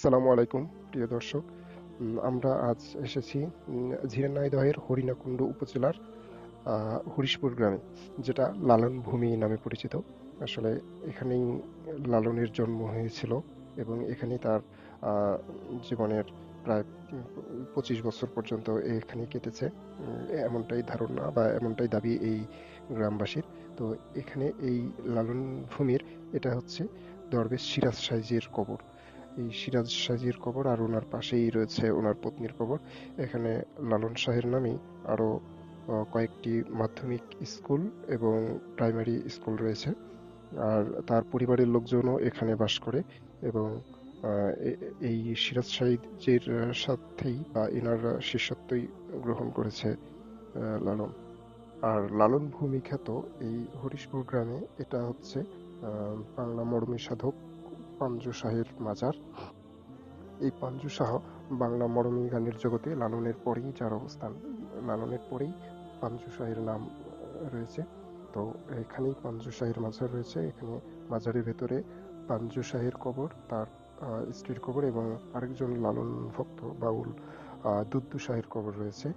আসসালামু আলাইকুম প্রিয় দর্শক। আমরা আজ এসেছি ঝিনাইদহের হরিণাকুণ্ড উপজেলার হরিশপুর গ্রামে, যেটা লালন ভূমি নামে পরিচিত। আসলে এখানেই লালনের জন্ম হয়েছিল এবং এখানেই তার আহ, জীবনের প্রায় 25 বছর পর্যন্ত এখানেই কেটেছে। এমনটাই ধারণা বা এমনটাই দাবি এই গ্রামবাসীর। তো এখানে এই লালন ভূমির এটা হচ্ছে দরবেশ সিরাজ সাইজির কবর। এই সিরাজ সাজির কবর আর ওনার পাশেই রয়েছে ওনার পত্নীর কবর। এখানে লালন শাহের নামেই আরো কয়েকটি মাধ্যমিক স্কুল এবং প্রাইমারি স্কুল রয়েছে। আর তার পরিবারের লোকজনও এখানে বাস করে এবং এই সিরাজ সাহিদের সাথেই বা এনার শিষ্যত্বই গ্রহণ করেছে লালন। আর লালন ভূমি খ্যাত এই হরিশপুর গ্রামে এটা হচ্ছে বাংলা মরমী সাধক পাঞ্জু শাহের মাজার। এই পাঞ্জু শাহ বাংলা মরমী গানের জগতে লালনের পরেই যার অবস্থান, লালনের পরেই পাঞ্জু শাহের নাম রয়েছে। তো এখানেই পাঞ্জু শাহের মাজার রয়েছে। এখানে মাজারের ভেতরে পাঞ্জু শাহের কবর, তার স্ত্রীর কবর এবং আরেকজন লালন ভক্ত বাউল দুদ্দু শাহের কবর রয়েছে।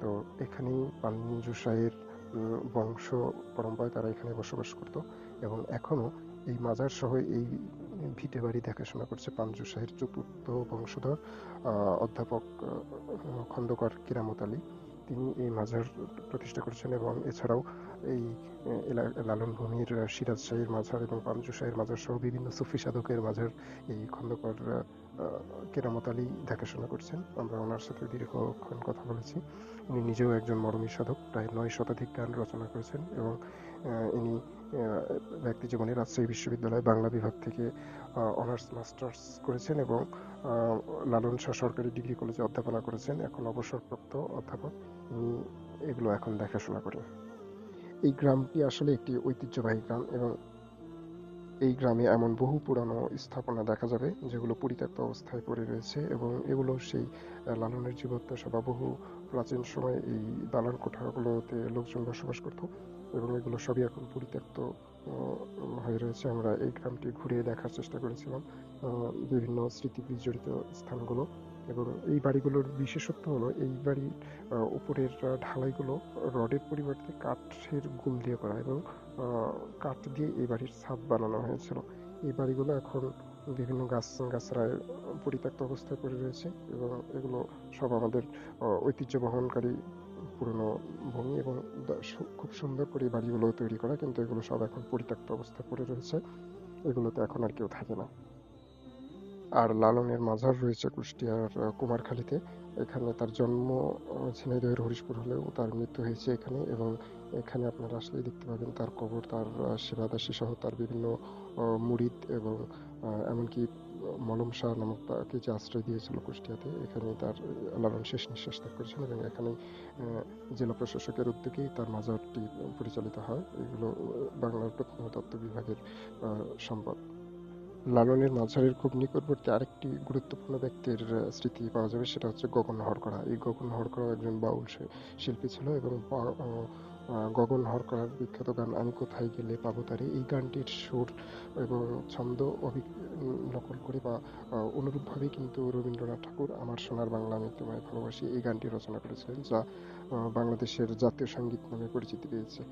তো এখানেই পাঞ্জু শাহের বংশ পরম্পরায় তারা এখানে বসবাস করত এবং এখনো এই মাজার সহ এই ভিটে বাড়ি দেখাশোনা করছে পাঞ্জু শাহের চতুর্থ বংশধর অধ্যাপক খন্দকার কিরামত আলী। তিনি এই মাজার প্রতিষ্ঠা করেছেন এবং এছাড়াও এই লালন ভূমির সিরাজ শাহীর মাজার এবং পাঞ্জু শাহের মাজার সহ বিভিন্ন সুফি সাধকের মাজার এই খন্দকার কেরামত আলী দেখাশোনা করছেন। আমরা ওনার সাথে দীর্ঘক্ষণ কথা বলেছি। উনি নিজেও একজন মরমী সাধক, প্রায় 9 শতাধিক গান রচনা করেছেন এবং ইনি ব্যক্তি জীবনে রাজশাহী বিশ্ববিদ্যালয় বাংলা বিভাগ থেকে অনার্স মাস্টার্স করেছেন এবং লালন শাহ সরকারি ডিগ্রি কলেজে অধ্যাপনা করেছেন। এখন অবসরপ্রাপ্ত অধ্যাপক। উনি এগুলো এখন দেখাশোনা করেন। এই গ্রামটি আসলে একটি ঐতিহ্যবাহী গ্রাম এবং এই গ্রামে এমন বহু পুরানো স্থাপনা দেখা যাবে যেগুলো পরিত্যক্ত অবস্থায় পড়ে রয়েছে এবং এগুলো সেই লালনের জীবদ্দশা বা বহু প্রাচীন সময়ে এই দালান কোঠাগুলোতে লোকজন বসবাস করত এবং এগুলো সবই এখন পরিত্যক্ত হয়ে রয়েছে। আমরা এই গ্রামটি ঘুরে দেখার চেষ্টা করেছিলাম, বিভিন্ন স্মৃতি বিজড়িত স্থানগুলো। এবং এই বাড়িগুলোর বিশেষত্ব হলো এই বাড়ির উপরের ঢালাইগুলো রডের পরিবর্তে কাঠের গুল দিয়ে করা এবং কাঠ দিয়ে এই বাড়ির ছাদ বানানো হয়েছিল। এই বাড়িগুলো এখন বিভিন্ন গাছড়ায় পরিত্যক্ত অবস্থায় পড়ে রয়েছে এবং এগুলো সব আমাদের ঐতিহ্য বহনকারী পুরনো ভূমি এবং খুব সুন্দর করে এই বাড়িগুলো তৈরি করা, কিন্তু এগুলো সব এখন পরিত্যক্ত অবস্থায় পড়ে রয়েছে। এগুলোতে এখন আর কেউ থাকে না। আর লালনের মাজার রয়েছে কুষ্টিয়ার কুমারখালীতে। এখানে তার জন্ম ঝিনাইদহের হরিশপুর হলেও তার মৃত্যু হয়েছে এখানে এবং এখানে আপনারা আসলেই দেখতে পাবেন তার কবর, তার সেবাদাসী সহ তার বিভিন্ন মুরিদ এবং এমনকি মলম শাহ নামক তাকে যে আশ্রয় দিয়েছিল কুষ্টিয়াতে, এখানে তার লালন শেষ নিঃশ্বাস ত্যাগ করেছেন এবং এখানেই জেলা প্রশাসকের উদ্যোগেই তার মাজারটি পরিচালিত হয়। এগুলো বাংলার প্রত্নতত্ত্ব বিভাগের সম্পদ। লালনের মাঝারের খুব নিকটবর্তী আরেকটি গুরুত্বপূর্ণ ব্যক্তির স্মৃতি পাওয়া যাবে, সেটা হচ্ছে গগন হরকড়া। এই গগন হরকড়া একজন বাউল শিল্পী ছিল এবং গগন হরকড়ার বিখ্যাত গান আমি কোথায় গেলে পাবো তারে, এই গানটির সুর এবং ছন্দ নকল করে বা অনুরূপভাবে কিন্তু রবীন্দ্রনাথ ঠাকুর আমার সোনার বাংলা আমি তোমায় ভালোবাসি এই গানটি রচনা করেছিলেন, যা বাংলাদেশের জাতীয় সঙ্গীত নামে পরিচিতি পেয়েছে।